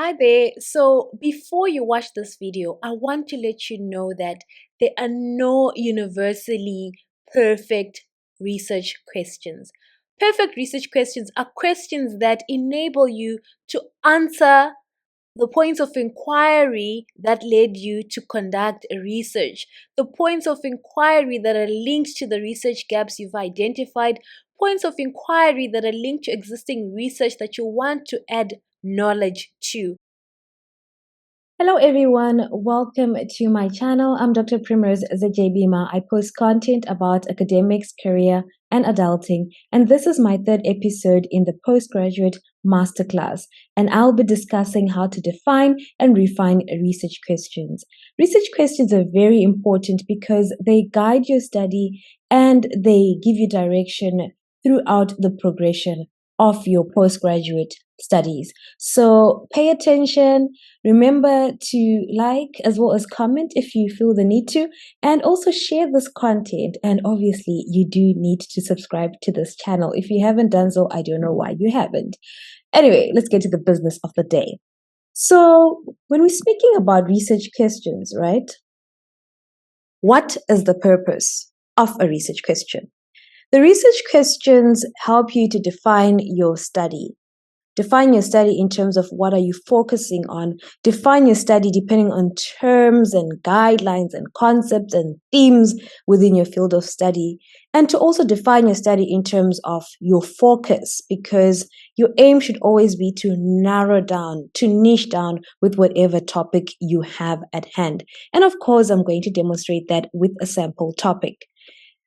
Hi there. So before you watch this video, I want to let you know that there are no universally perfect research questions. Perfect research questions are questions that enable you to answer the points of inquiry that led you to conduct a research, the points of inquiry that are linked to the research gaps you've identified, points of inquiry that are linked to existing research that you want to add knowledge to. Hello everyone, welcome to my channel. I'm Dr. Primrose Zajebima. I post content about academics, career, and adulting, and this is my third episode in the Postgraduate Masterclass, and I'll be discussing how to define and refine research questions. Research questions are very important because they guide your study and they give you direction throughout the progression of your postgraduate studies. So pay attention. Remember to like as well as comment if you feel the need to, and also share this content. And obviously, you do need to subscribe to this channel. If you haven't done so, I don't know why you haven't. Anyway, let's get to the business of the day. So, when we're speaking about research questions, right? What is the purpose of a research question? The research questions help you to define your study. Define your study in terms of what are you focusing on. Define your study depending on terms and guidelines and concepts and themes within your field of study. And to also define your study in terms of your focus, because your aim should always be to narrow down, to niche down with whatever topic you have at hand. And of course, I'm going to demonstrate that with a sample topic.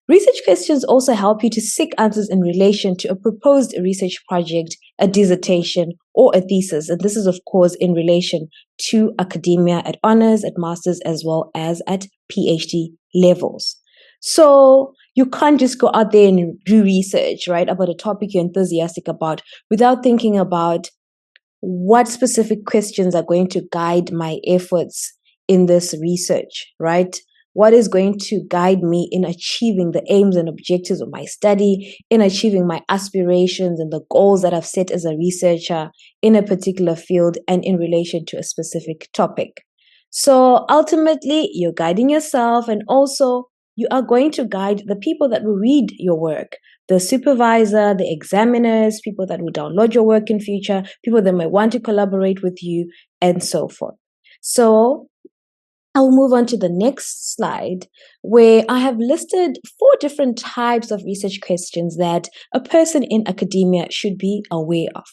Research questions also help you to seek answers in relation to a proposed research project, a dissertation, or a thesis. And this is, of course, in relation to academia at honors, at masters, as well as at PhD levels. So you can't just go out there and do research, right, about a topic you're enthusiastic about without thinking about what specific questions are going to guide my efforts in this research, right? What is going to guide me in achieving the aims and objectives of my study, in achieving my aspirations and the goals that I've set as a researcher in a particular field and in relation to a specific topic. So ultimately, you're guiding yourself, and also you are going to guide the people that will read your work, the supervisor, the examiners, people that will download your work in future, people that might want to collaborate with you, and so forth. So I'll move on to the next slide, where I have listed 4 different types of research questions that a person in academia should be aware of.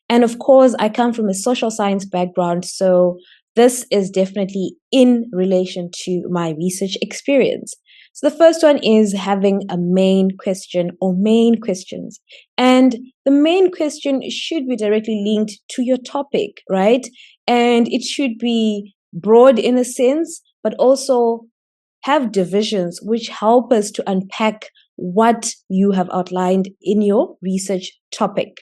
And of course, I come from a social science background, so this is definitely in relation to my research experience. So the first one is having a main question or main questions. And the main question should be directly linked to your topic, right? And it should be broad in a sense, but also have divisions which help us to unpack what you have outlined in your research topic.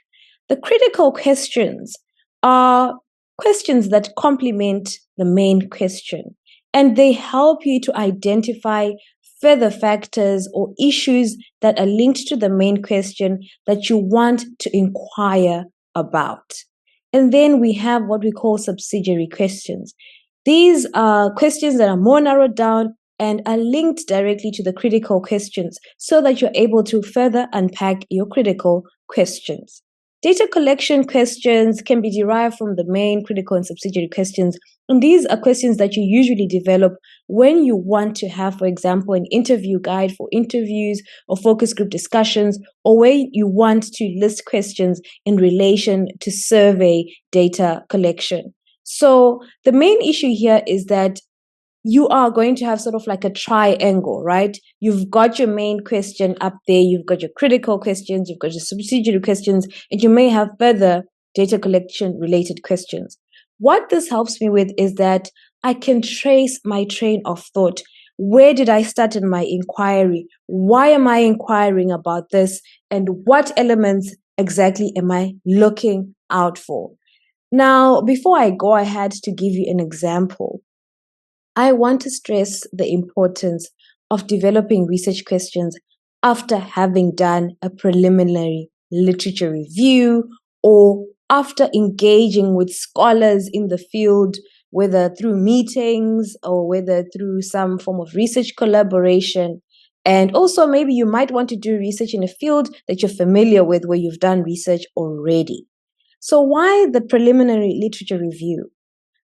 The critical questions are questions that complement the main question, and they help you to identify further factors or issues that are linked to the main question that you want to inquire about. And then we have what we call subsidiary questions. These are questions that are more narrowed down and are linked directly to the critical questions so that you're able to further unpack your critical questions. Data collection questions can be derived from the main, critical, and subsidiary questions. And these are questions that you usually develop when you want to have, for example, an interview guide for interviews or focus group discussions, or where you want to list questions in relation to survey data collection. So the main issue here is that you are going to have sort of like a triangle, right? You've got your main question up there, you've got your critical questions, you've got your subsidiary questions, and you may have further data collection related questions. What this helps me with is that I can trace my train of thought. Where did I start in my inquiry? Why am I inquiring about this? And what elements exactly am I looking out for? Now, before I go, I had to give you an example. I want to stress the importance of developing research questions after having done a preliminary literature review or after engaging with scholars in the field, whether through meetings or whether through some form of research collaboration. And also, maybe you might want to do research in a field that you're familiar with, where you've done research already. So, why the preliminary literature review?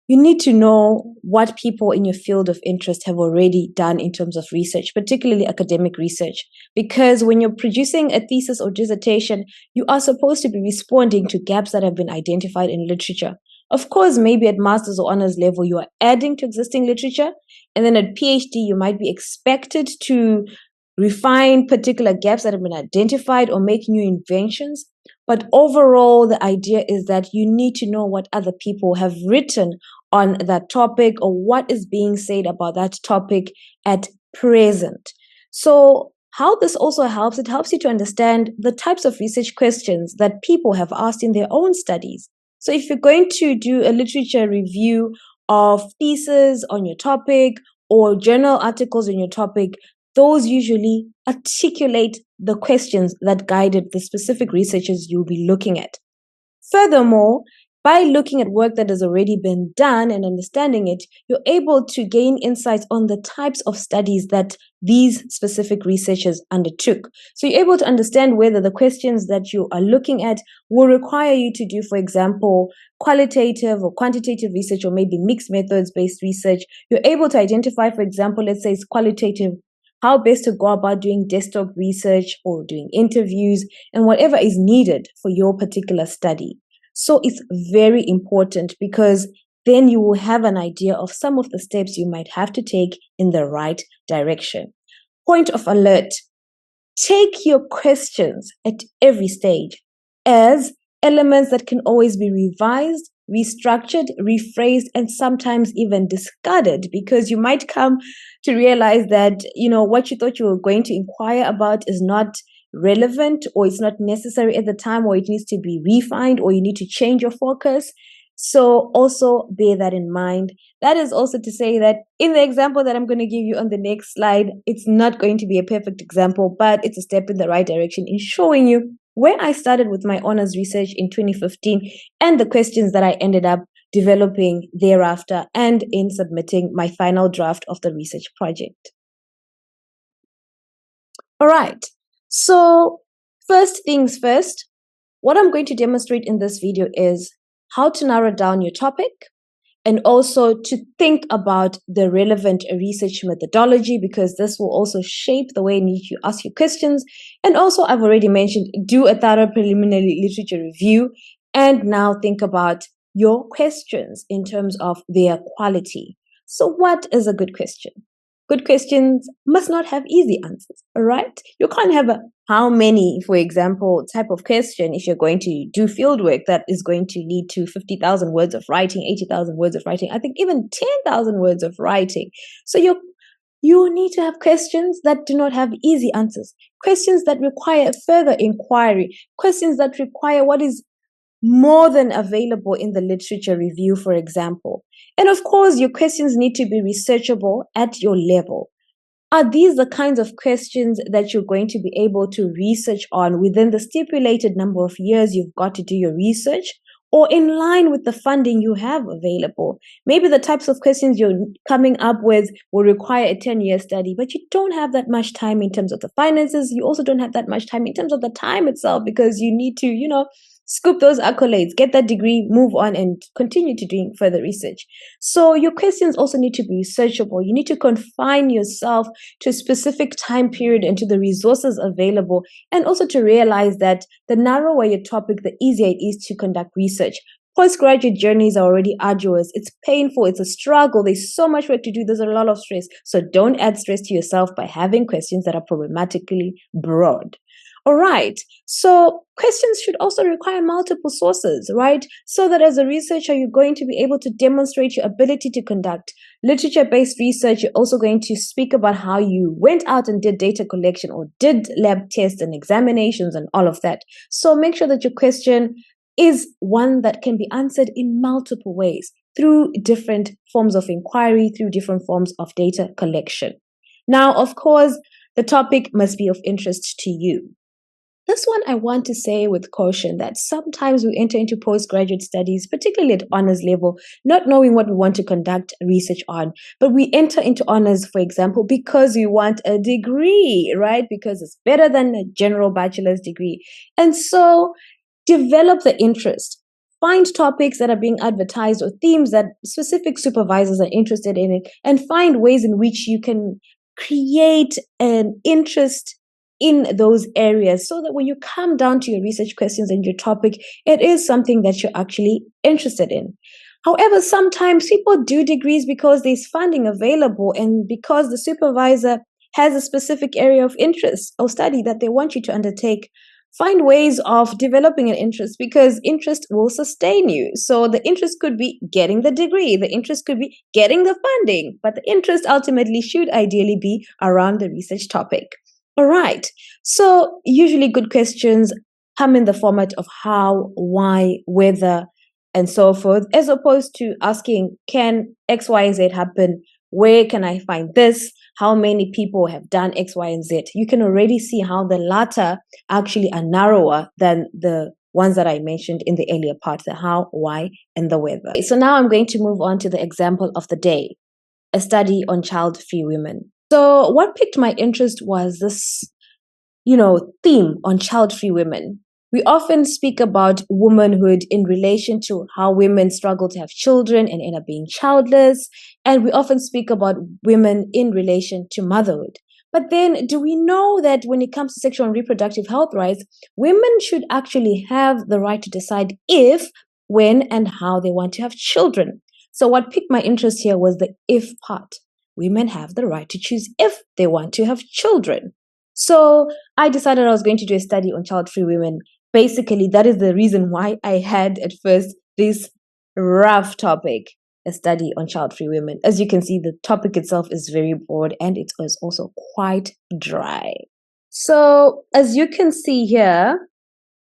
You need to know what people in your field of interest have already done in terms of research, particularly academic research. Because when you're producing a thesis or dissertation, you are supposed to be responding to gaps that have been identified in literature. Of course, maybe at master's or honors level, you are adding to existing literature. And then at PhD, you might be expected to refine particular gaps that have been identified or make new inventions. But overall, the idea is that you need to know what other people have written on that topic or what is being said about that topic at present. So, how this also helps, it helps you to understand the types of research questions that people have asked in their own studies. So, if you're going to do a literature review of theses on your topic or journal articles on your topic, those usually articulate the questions that guided the specific researches you'll be looking at. Furthermore, by looking at work that has already been done and understanding it, you're able to gain insights on the types of studies that these specific researchers undertook. So you're able to understand whether the questions that you are looking at will require you to do, for example, qualitative or quantitative research, or maybe mixed methods based research. You're able to identify, for example, let's say it's qualitative, how best to go about doing desktop research or doing interviews and whatever is needed for your particular study. So it's very important, because then you will have an idea of some of the steps you might have to take in the right direction. Point of alert: take your questions at every stage as elements that can always be revised, restructured, rephrased, and sometimes even discarded, because you might come to realize that, what you thought you were going to inquire about is not relevant, or it's not necessary at the time, or it needs to be refined, or you need to change your focus. So also bear that in mind. That is also to say that in the example that I'm going to give you on the next slide, it's not going to be a perfect example, but it's a step in the right direction in showing you where I started with my honors research in 2015 and the questions that I ended up developing thereafter and in submitting my final draft of the research project. All right. So first things first, what I'm going to demonstrate in this video is how to narrow down your topic, and also to think about the relevant research methodology, because this will also shape the way in which you ask your questions. And also, I've already mentioned, do a thorough preliminary literature review, and now think about your questions in terms of their quality. So what is a good question? Good questions must not have easy answers, all right? You can't have a how many, for example, type of question if you're going to do field work that is going to lead to 50,000 words of writing, 80,000 words of writing, I think even 10,000 words of writing. So you need to have questions that do not have easy answers, questions that require further inquiry, questions that require what is more than available in the literature review, for example. And of course, your questions need to be researchable at your level. Are these the kinds of questions that you're going to be able to research on within the stipulated number of years you've got to do your research, or in line with the funding you have available? Maybe the types of questions you're coming up with will require a 10-year study, but you don't have that much time in terms of the finances. You also don't have that much time in terms of the time itself, because you need to, scoop those accolades, get that degree, move on, and continue to doing further research. So your questions also need to be researchable. You need to confine yourself to a specific time period and to the resources available, and also to realize that the narrower your topic, the easier it is to conduct research. Postgraduate journeys are already arduous. It's painful. It's a struggle. There's so much work to do. There's a lot of stress. So don't add stress to yourself by having questions that are problematically broad. All right. So questions should also require multiple sources, right? So that as a researcher, you're going to be able to demonstrate your ability to conduct literature-based research. You're also going to speak about how you went out and did data collection or did lab tests and examinations and all of that. So make sure that your question is one that can be answered in multiple ways through different forms of inquiry, through different forms of data collection. Now, of course, the topic must be of interest to you. This one I want to say with caution that sometimes we enter into postgraduate studies, particularly at honors level, not knowing what we want to conduct research on. But we enter into honors, for example, because we want a degree, right? Because it's better than a general bachelor's degree. And so develop the interest. Find topics that are being advertised or themes that specific supervisors are interested in it, and find ways in which you can create an interest in those areas so that when you come down to your research questions and your topic, it is something that you're actually interested in. However, sometimes people do degrees because there's funding available and because the supervisor has a specific area of interest or study that they want you to undertake. Find ways of developing an interest because interest will sustain you. So the interest could be getting the degree, the interest could be getting the funding, but the interest ultimately should ideally be around the research topic. All right. So usually good questions come in the format of how, why, whether, and so forth, as opposed to asking, can X, Y, and Z happen? Where can I find this? How many people have done X, Y, and Z? You can already see how the latter actually are narrower than the ones that I mentioned in the earlier part, the how, why, and the whether. So now I'm going to move on to the example of the day, a study on child-free women. So what piqued my interest was this, theme on child-free women. We often speak about womanhood in relation to how women struggle to have children and end up being childless. And we often speak about women in relation to motherhood. But then, do we know that when it comes to sexual and reproductive health rights, women should actually have the right to decide if, when, and how they want to have children? So what piqued my interest here was the if part. Women have the right to choose if they want to have children. So I decided I was going to do a study on child-free women. Basically, that is the reason why I had at first this rough topic, a study on child-free women. As you can see, the topic itself is very broad and it is also quite dry. So as you can see here,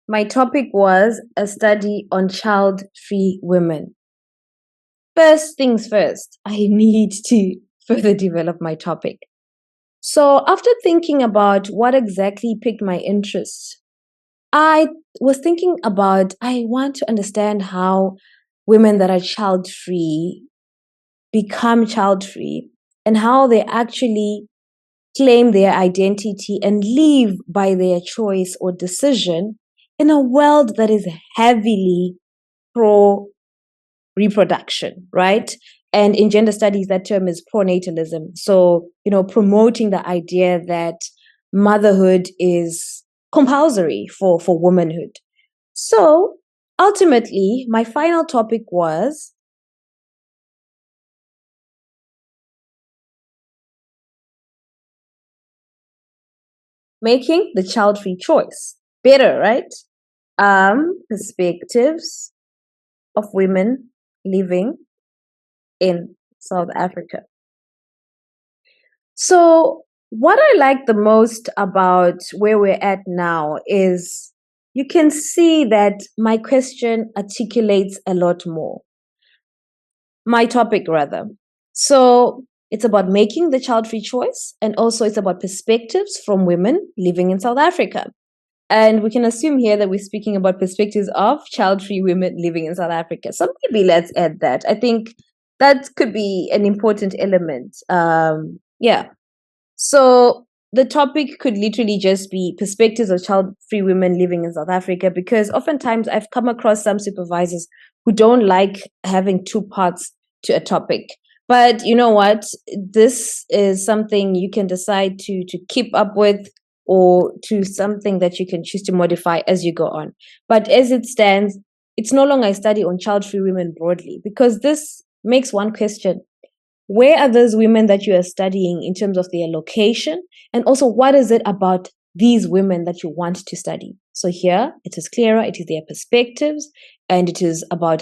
my topic was a study on child-free women. First things first, I need to further develop my topic. So after thinking about what exactly piqued my interest, I was thinking about, I want to understand how women that are child-free become child-free and how they actually claim their identity and live by their choice or decision in a world that is heavily pro-reproduction, right? And in gender studies, that term is pronatalism. So, promoting the idea that motherhood is compulsory for womanhood. So ultimately, my final topic was making the child-free choice better, right? Perspectives of women living in South Africa. So what I like the most about where we're at now is you can see that my question articulates a lot more. My topic, rather. So it's about making the child-free choice, and also it's about perspectives from women living in South Africa. And we can assume here that we're speaking about perspectives of child-free women living in South Africa. So maybe let's add that. I think that could be an important element. So the topic could literally just be perspectives of child-free women living in South Africa, because oftentimes I've come across some supervisors who don't like having two parts to a topic. But you know what? This is something you can decide to keep up with, or to something that you can choose to modify as you go on. But as it stands, it's no longer a study on child-free women broadly, because this makes one question. Where are those women that you are studying in terms of their location? And also, what is it about these women that you want to study? So here, it is clearer, it is their perspectives, and it is about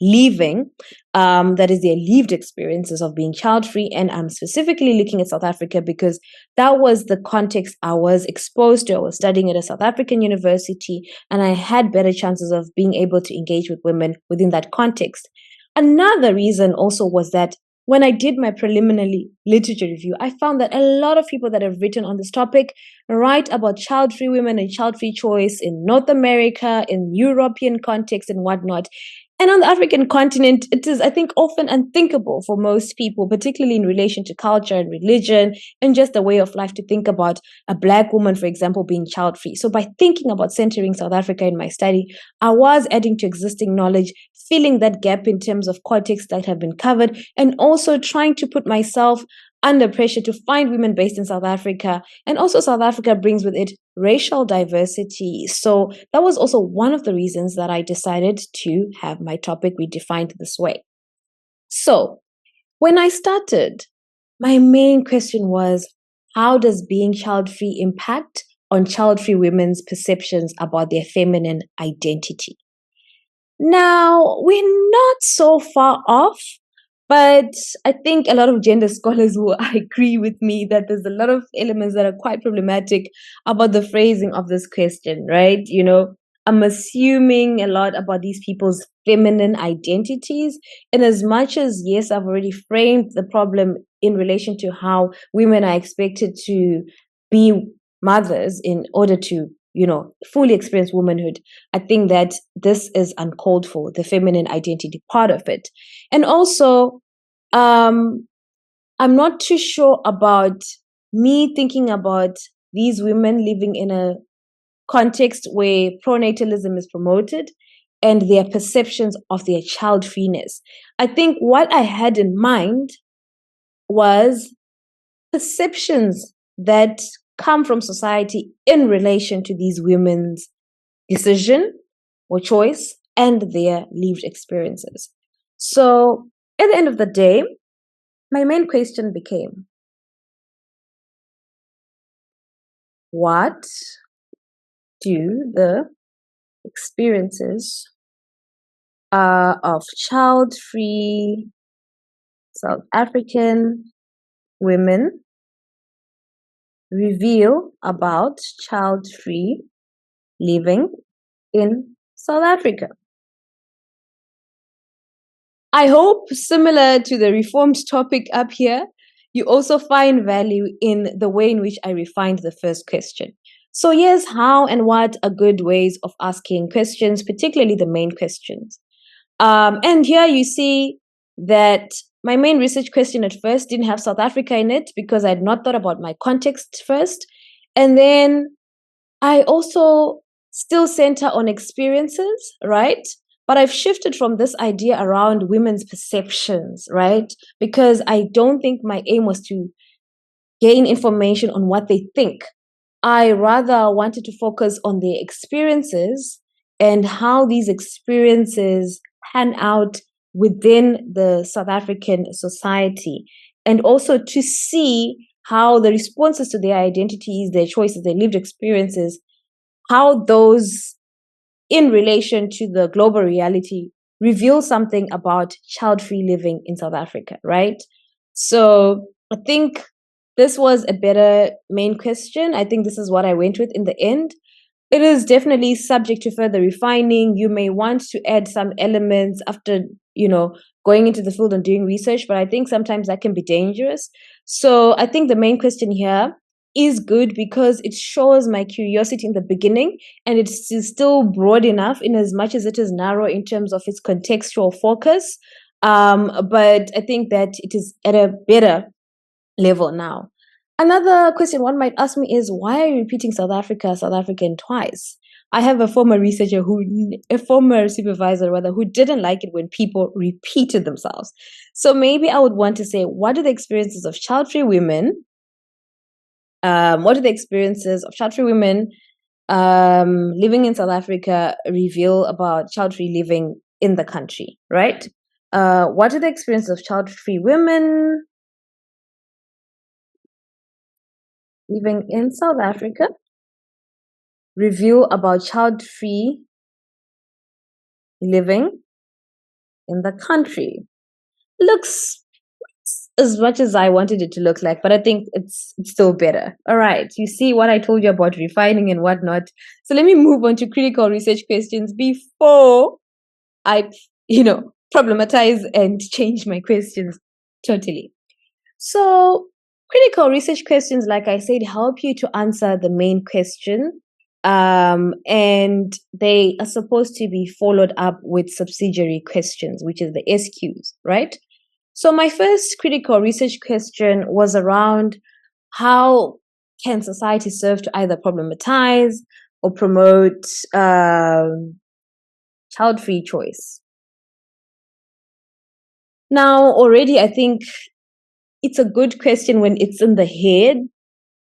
living, that is their lived experiences of being child-free. And I'm specifically looking at South Africa because that was the context I was exposed to. I was studying at a South African university, and I had better chances of being able to engage with women within that context. Another reason also was that when I did my preliminary literature review, I found that a lot of people that have written on this topic write about child-free women and child-free choice in North America, in European context and whatnot. And on the African continent, it is, I think, often unthinkable for most people, particularly in relation to culture and religion and just a way of life, to think about a Black woman, for example, being child-free. So by thinking about centering South Africa in my study, I was adding to existing knowledge, filling that gap in terms of context that have been covered, and also trying to put myself under pressure to find women based in South Africa. And also South Africa brings with it racial diversity. So that was also one of the reasons that I decided to have my topic redefined this way. So when I started, my main question was, how does being child-free impact on child-free women's perceptions about their feminine identity? Now, we're not so far off, but I think a lot of gender scholars will agree with me that there's a lot of elements that are quite problematic about the phrasing of this question, right? You know, I'm assuming a lot about these people's feminine identities. And as much as, yes, I've already framed the problem in relation to how women are expected to be mothers in order to, you know, fully experience womanhood, I think that this is uncalled for, the feminine identity part of it. And also, I'm not too sure about me thinking about these women living in a context where pronatalism is promoted and their perceptions of their child freeness. I think what I had in mind was perceptions that come from society in relation to these women's decision or choice and their lived experiences. So at the end of the day, my main question became, what do the experiences of child-free South African women reveal about child-free living in South Africa? I hope, similar to the reformed topic up here, you also find value in the way in which I refined the first question. So yes, how and what are good ways of asking questions, particularly the main questions. And here you see that my main research question at first didn't have South Africa in it because I had not thought about my context first. And then I also still center on experiences, right? But I've shifted from this idea around women's perceptions, right? Because I don't think my aim was to gain information on what they think. I rather wanted to focus on their experiences and how these experiences pan out within the South African society, and also to see how the responses to their identities, their choices, their lived experiences, how those in relation to the global reality reveal something about child-free living in South Africa, right? So I think this was a better main question. I think this is what I went with in the end. It is definitely subject to further refining. You may want to add some elements after, you know, going into the field and doing research, but I think sometimes that can be dangerous. So I think the main question here is good because it shows my curiosity in the beginning, and it's still broad enough in as much as it is narrow in terms of its contextual focus. But I think that it is at a better level now. Another question one might ask me is, why are you repeating South African twice? I have a former supervisor rather, who didn't like it when people repeated themselves. So maybe I would want to say, what are the experiences of child-free women? What are the experiences of child-free women living in South Africa reveal about child-free living in the country, right? What are the experiences of child-free women living in South Africa reveal about child-free living in the country? Looks as much as I wanted it to look like, but I think it's still better. All right, you see what I told you about refining and whatnot. So let me move on to critical research questions before I, problematize and change my questions. Totally. So, critical research questions, like I said, help you to answer the main question. And they are supposed to be followed up with subsidiary questions, which is the SQs, right? So, my first critical research question was around how can society serve to either problematize or promote child free choice? Now, already, I think it's a good question when it's in the head.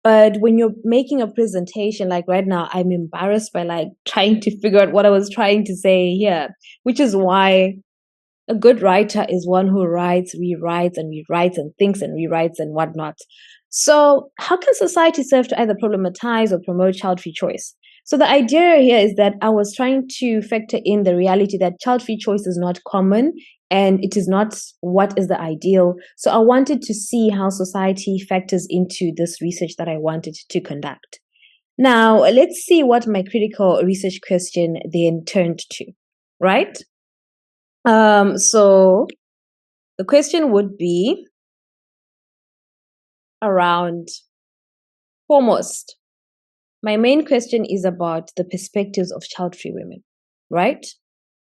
But when you're making a presentation, like right now, I'm embarrassed by like trying to figure out what I was trying to say here, which is why a good writer is one who writes, rewrites, and rewrites, and thinks and rewrites and whatnot. So, how can society serve to either problematize or promote child free choice? So, the idea here is that I was trying to factor in the reality that child free choice is not common and it is not what is the ideal. So, I wanted to see how society factors into this research that I wanted to conduct. Now, let's see what my critical research question then turned to, right? So the question would be around foremost. My main question is about the perspectives of child-free women, right?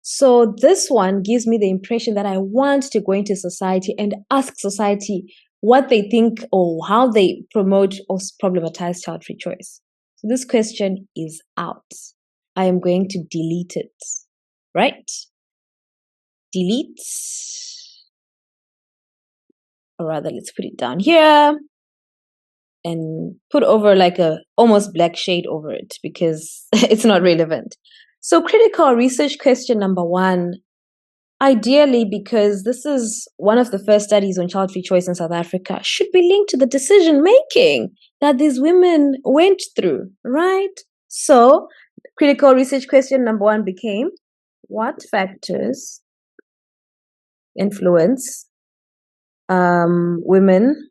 So this one gives me the impression that I want to go into society and ask society what they think or how they promote or problematize child-free choice. So this question is out. I am going to delete it, right? Delete. Or rather, let's put it down here and put over like a almost black shade over it because it's not relevant. So critical research question number one, ideally, because this is one of the first studies on child free choice in South Africa, should be linked to the decision making that these women went through, right? So critical research question number one became, what factors influence women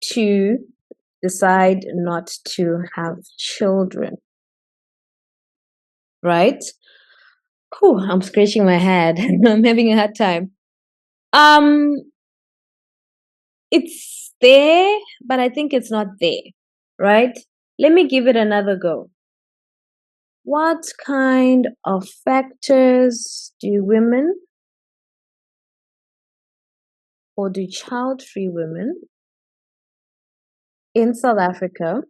to decide not to have children, right? Whew, I'm scratching my head. I'm having a hard time. Um, it's there, but I think it's not there, right? Let me give it another go. What kind of factors do women or do child-free women in South Africa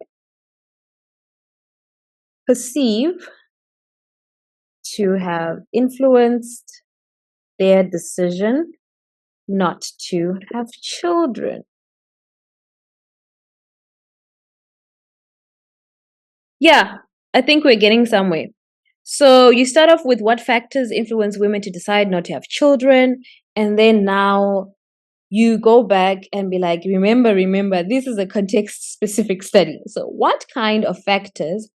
perceive to have influenced their decision not to have children? Yeah, I think we're getting somewhere. So you start off with what factors influence women to decide not to have children, and then now you go back and be like, remember, this is a context specific study. So what kind of factors?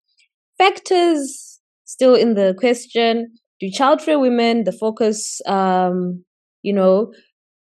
Factors still in the question, do child-free women, the focus, you know,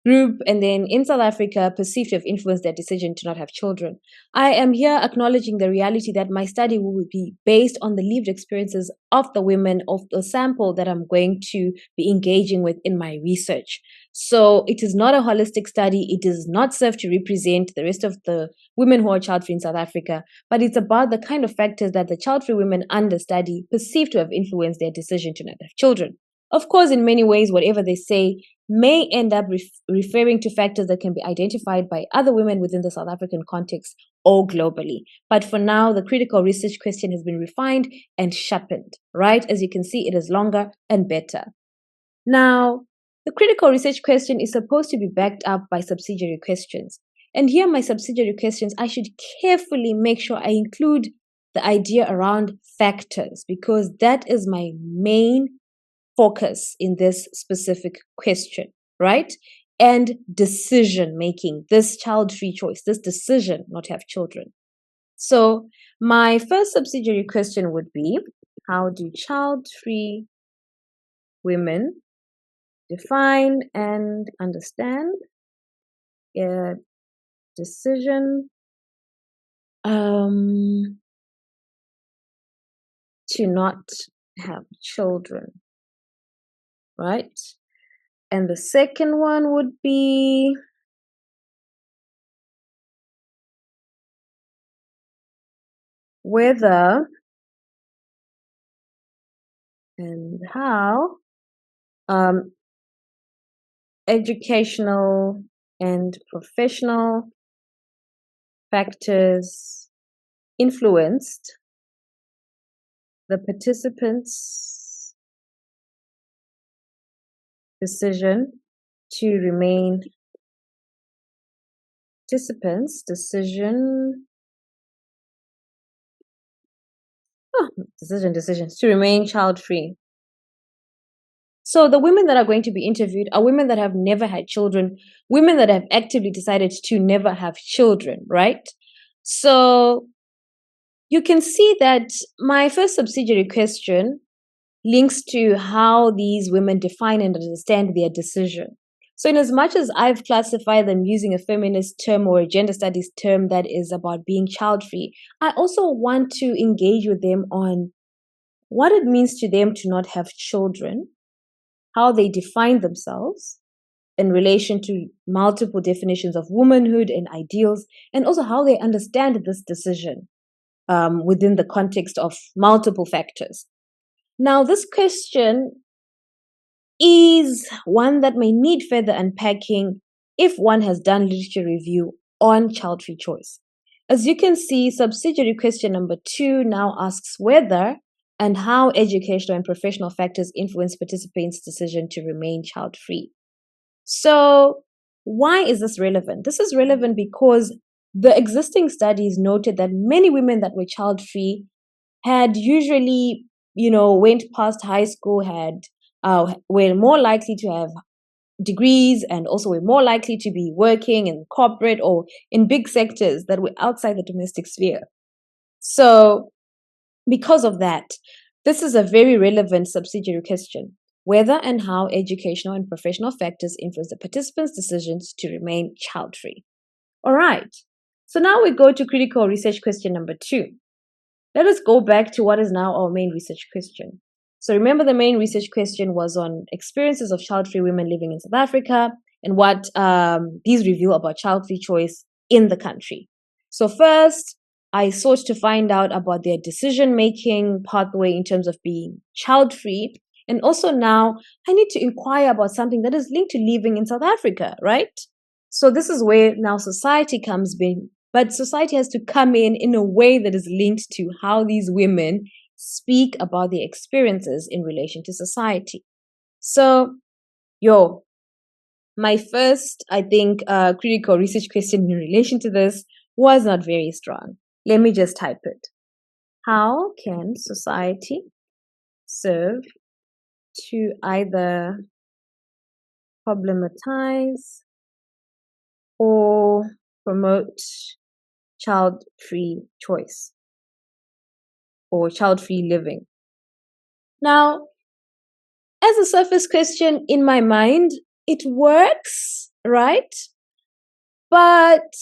group, and then in South Africa perceived to have influenced their decision to not have children. I am here acknowledging the reality that my study will be based on the lived experiences of the women of the sample that I'm going to be engaging with in my research. So it is not a holistic study. It does not serve to represent the rest of the women who are child-free in South Africa, but it's about the kind of factors that the child-free women under study perceive to have influenced their decision to not have children. Of course, in many ways, whatever they say may end up referring to factors that can be identified by other women within the South African context or globally. But for now, the critical research question has been refined and sharpened, right? As you can see, it is longer and better. Now, the critical research question is supposed to be backed up by subsidiary questions. And here, my subsidiary questions, I should carefully make sure I include the idea around factors because that is my main focus in this specific question, right? And decision making, this child free choice, this decision not to have children. So, my first subsidiary question would be, how do child free women define and understand a decision to not have children, right? And the second one would be whether and how educational and professional factors influenced the participants' decision to remain decisions to remain child-free. So the women that are going to be interviewed are women that have never had children, women that have actively decided to never have children, right? So you can see that my first subsidiary question links to how these women define and understand their decision. So in as much as I've classified them using a feminist term or a gender studies term that is about being child-free, I also want to engage with them on what it means to them to not have children, how they define themselves in relation to multiple definitions of womanhood and ideals, and also how they understand this decision within the context of multiple factors. Now, this question is one that may need further unpacking if one has done literature review on child-free choice. As you can see, subsidiary question number 2 now asks whether and how educational and professional factors influence participants' decision to remain child-free. So, why is this relevant? This is relevant because the existing studies noted that many women that were child-free had usually, went past high school, were more likely to have degrees, and also were more likely to be working in corporate or in big sectors that were outside the domestic sphere. So, because of that, this is a very relevant subsidiary question: whether and how educational and professional factors influence the participants' decisions to remain child-free. All right, so now we go to critical research question number 2. Let us go back to what is now our main research question. So remember, the main research question was on experiences of child-free women living in South Africa and what these reveal about child-free choice in the country. So first, I sought to find out about their decision-making pathway in terms of being child-free. And also now, I need to inquire about something that is linked to living in South Africa, right? So this is where now society comes in. But society has to come in a way that is linked to how these women speak about their experiences in relation to society. So, my first, I think, critical research question in relation to this was not very strong. Let me just type it. How can society serve to either problematize or promote child-free choice or child-free living? Now, as a surface question in my mind, it works, right? But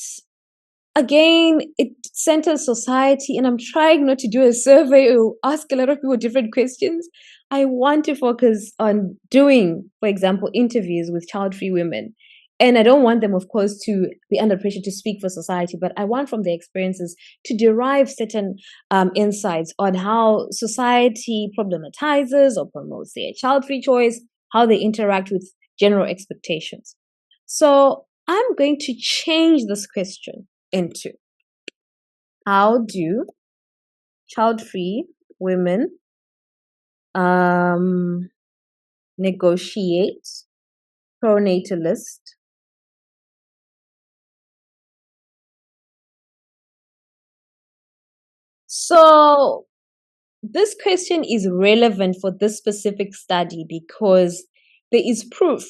again, it centers society, and I'm trying not to do a survey or ask a lot of people different questions. I want to focus on doing, for example, interviews with child-free women. And I don't want them, of course, to be under pressure to speak for society, but I want from their experiences to derive certain insights on how society problematizes or promotes their child-free choice, how they interact with general expectations. So I'm going to change this question into: how do child-free women negotiate pronatalist So this question is relevant for this specific study because there is proof,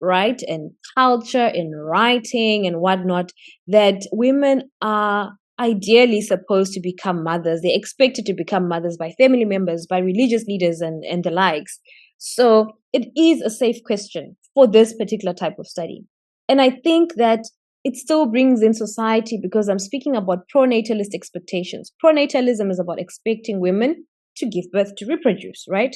right, and culture in writing and whatnot, that women are ideally supposed to become mothers. They're expected to become mothers by family members, by religious leaders, and the likes. So it is a safe question for this particular type of study. And I think that it still brings in society because I'm speaking about pronatalist expectations. Pronatalism is about expecting women to give birth to reproduce, right?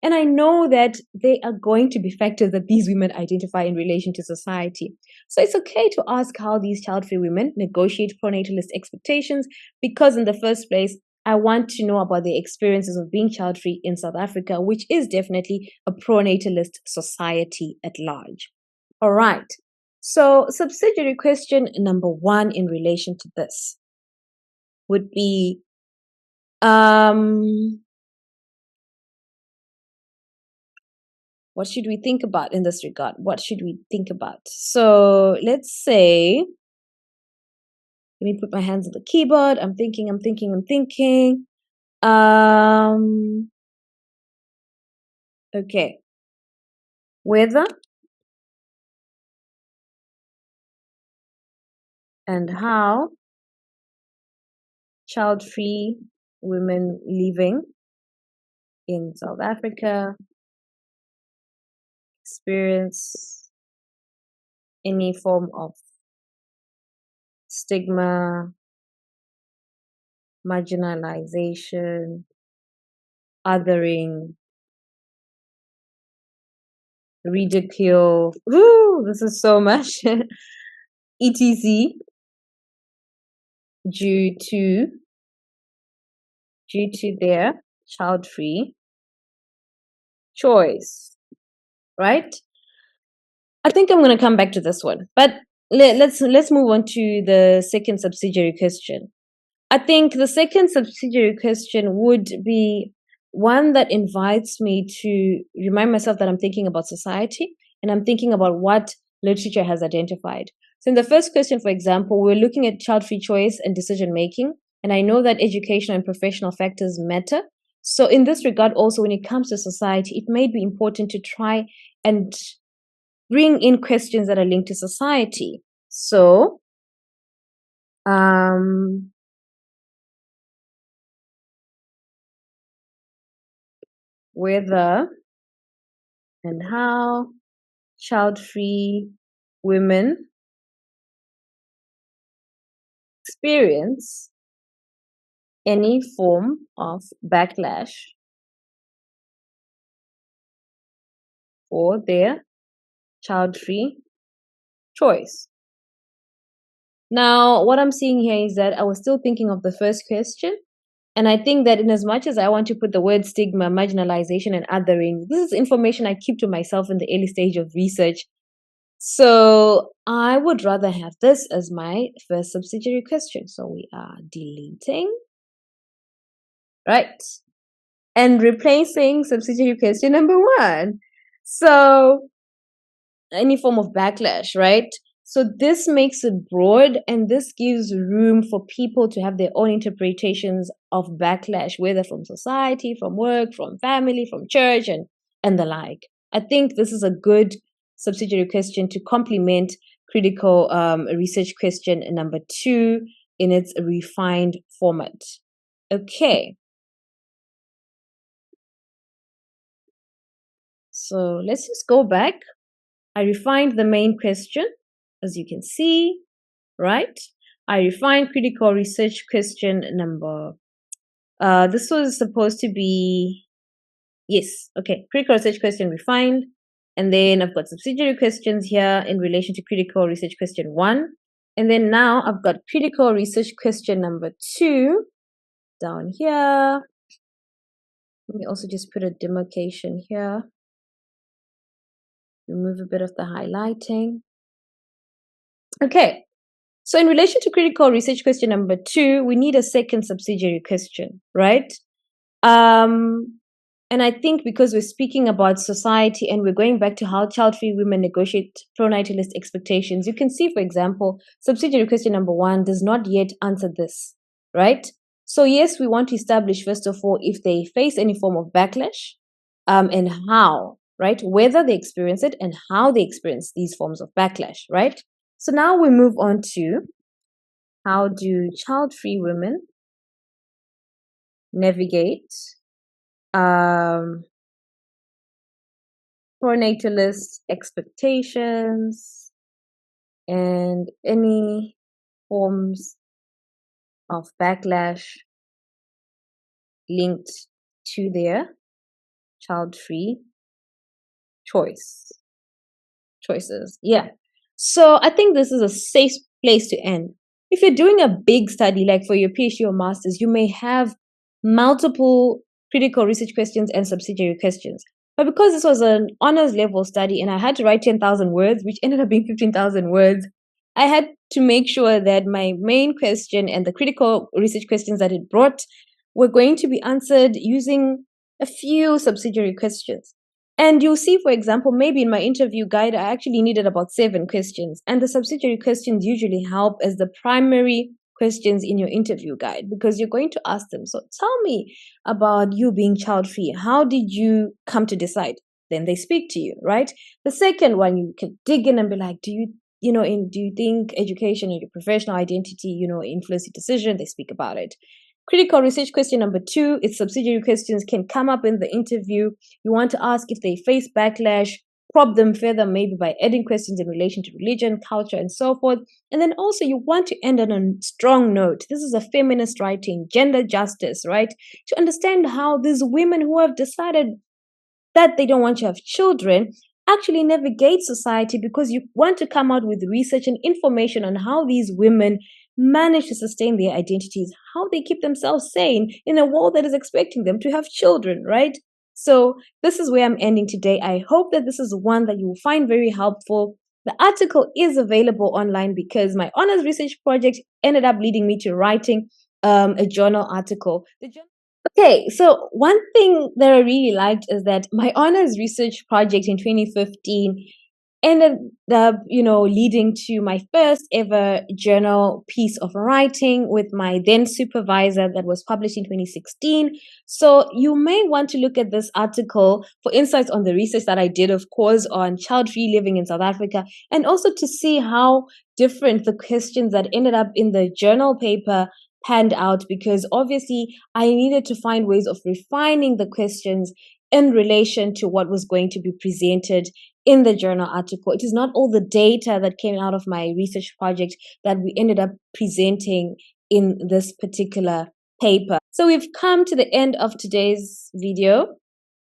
And I know that they are going to be factors that these women identify in relation to society. So it's okay to ask how these child-free women negotiate pronatalist expectations, because in the first place, I want to know about the experiences of being child-free in South Africa, which is definitely a pronatalist society at large. All right. So subsidiary question number 1 in relation to this would be, what should we think about in this regard? What should we think about? So let's say, let me put my hands on the keyboard. I'm thinking. Okay. Whether and how child-free women living in South Africa experience any form of stigma, marginalization, othering, ridicule. Ooh, this is so much. etc. due to their child-free choice, right? I think I'm going to come back to this one, but let's move on to the second subsidiary question. I think the second subsidiary question would be one that invites me to remind myself that I'm thinking about society and I'm thinking about what literature has identified. So in the first question, for example, we're looking at child-free choice and decision making, and I know that educational and professional factors matter. So in this regard, also when it comes to society, it may be important to try and bring in questions that are linked to society. So, whether and how child-free women experience any form of backlash for their child-free choice. Now, what I'm seeing here is that I was still thinking of the first question, and I think that in as much as I want to put the word stigma, marginalization, and othering, this is information I keep to myself in the early stage of research. So I would rather have this as my first subsidiary question. So we are deleting, right? And replacing subsidiary question number 1. So any form of backlash, right? So this makes it broad, and this gives room for people to have their own interpretations of backlash, whether from society, from work, from family, from church, and the like. I think this is a good subsidiary question to complement critical research question number 2 in its refined format. Okay. So let's just go back. I refined the main question, as you can see, right? I refined critical research question number. This was supposed to be, yes, okay, critical research question refined. And then I've got subsidiary questions here in relation to critical research question 1. And then now I've got critical research question number 2 down here. Let me also just put a demarcation here. Remove a bit of the highlighting. Okay, so in relation to critical research question number 2, we need a second subsidiary question, right? And I think because we're speaking about society and we're going back to how child-free women negotiate pronatalist expectations, you can see, for example, subsidiary question number 1 does not yet answer this, right? So yes, we want to establish, first of all, if they face any form of backlash, and how, right? Whether they experience it and how they experience these forms of backlash, right? So now we move on to, how do child-free women navigate pronatalist expectations and any forms of backlash linked to their child-free choices. Yeah. So I think this is a safe place to end. If you're doing a big study, like for your PhD or master's, you may have multiple critical research questions and subsidiary questions. But because this was an honors level study and I had to write 10,000 words, which ended up being 15,000 words, I had to make sure that my main question and the critical research questions that it brought were going to be answered using a few subsidiary questions. And you'll see, for example, maybe in my interview guide, I actually needed about 7 questions. And the subsidiary questions usually help as the primary questions in your interview guide because you're going to ask them. So tell me about you being child free. How did you come to decide? Then they speak to you, right? The second one, you can dig in and be like, do you think education and your professional identity, influence your decision? They speak about it. Critical research question number 2 is subsidiary questions can come up in the interview. You want to ask if they face backlash, prop them further, maybe by adding questions in relation to religion, culture, and so forth. And then also you want to end on a strong note. This is a feminist writing, gender justice, right? To understand how these women who have decided that they don't want to have children actually navigate society, because you want to come out with research and information on how these women manage to sustain their identities, how they keep themselves sane in a world that is expecting them to have children, right? So this is where I'm ending today. I hope that this is one that you will find very helpful. The article is available online because my honors research project ended up leading me to writing a journal article. Okay, so one thing that I really liked is that my honors research project in 2015 ended up, leading to my first ever journal piece of writing with my then supervisor that was published in 2016. So you may want to look at this article for insights on the research that I did, of course, on child-free living in South Africa, and also to see how different the questions that ended up in the journal paper panned out, because obviously I needed to find ways of refining the questions in relation to what was going to be presented in the journal article. It is not all the data that came out of my research project that we ended up presenting in this particular paper. So we've come to the end of today's video.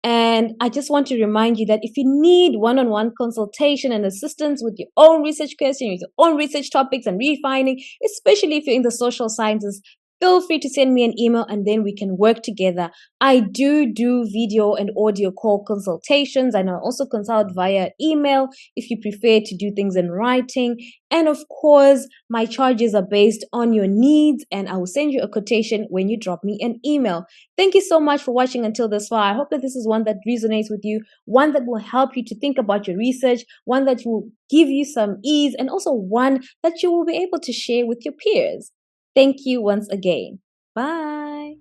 And I just want to remind you that if you need one-on-one consultation and assistance with your own research questions, your own research topics and refining, especially if you're in the social sciences, feel free to send me an email and then we can work together. I do video and audio call consultations, and I also consult via email if you prefer to do things in writing. And of course, my charges are based on your needs, and I will send you a quotation when you drop me an email. Thank you so much for watching until this far. I hope that this is one that resonates with you, one that will help you to think about your research, one that will give you some ease, and also one that you will be able to share with your peers. Thank you once again. Bye.